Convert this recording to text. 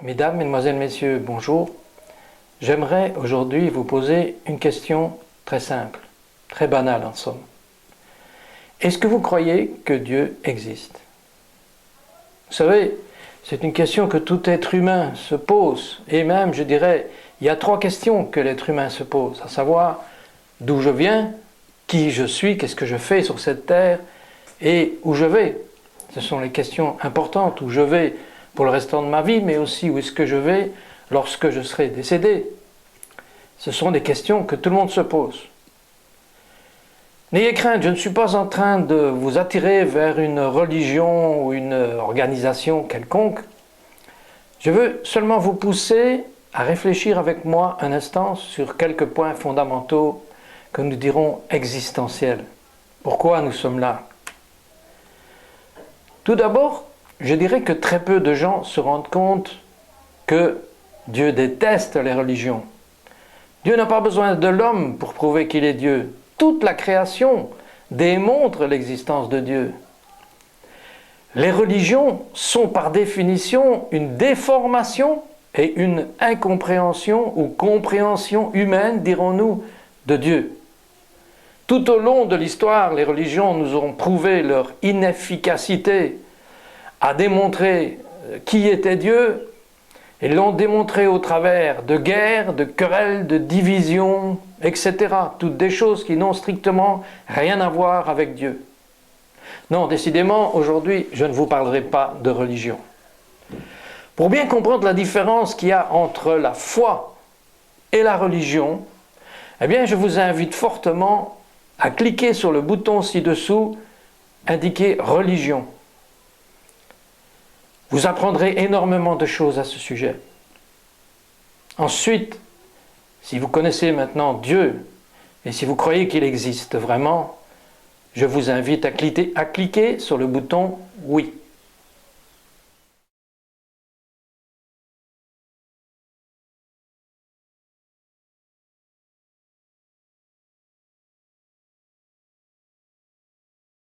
Mesdames, Mesdemoiselles, Messieurs, bonjour. J'aimerais aujourd'hui vous poser une question très simple, très banale en somme. Est-ce que vous croyez que Dieu existe? Vous savez, c'est une question que tout être humain se pose, et même, je dirais, il y a 3 questions que l'être humain se pose, à savoir d'où je viens, qui je suis, qu'est-ce que je fais sur cette terre, et où je vais. Ce sont les questions importantes, où je vais pour le restant de ma vie, mais aussi où est-ce que je vais lorsque je serai décédé. Ce sont des questions que tout le monde se pose. N'ayez crainte, je ne suis pas en train de vous attirer vers une religion ou une organisation quelconque. Je veux seulement vous pousser à réfléchir avec moi un instant sur quelques points fondamentaux que nous dirons existentiels. Pourquoi nous sommes là? Tout d'abord, je dirais que très peu de gens se rendent compte que Dieu déteste les religions. Dieu n'a pas besoin de l'homme pour prouver qu'il est Dieu. Toute la création démontre l'existence de Dieu. Les religions sont par définition une déformation et une incompréhension ou compréhension humaine, dirons-nous, de Dieu. Tout au long de l'histoire, les religions nous ont prouvé leur inefficacité à démontrer qui était Dieu. Ils l'ont démontré au travers de guerres, de querelles, de divisions, etc. Toutes des choses qui n'ont strictement rien à voir avec Dieu. Non, décidément, aujourd'hui, je ne vous parlerai pas de religion. Pour bien comprendre la différence qu'il y a entre la foi et la religion, eh bien, je vous invite fortement à cliquer sur le bouton ci-dessous indiqué « Religion ». Vous apprendrez énormément de choses à ce sujet. Ensuite, si vous connaissez maintenant Dieu, et si vous croyez qu'il existe vraiment, je vous invite à cliquer sur le bouton « Oui ».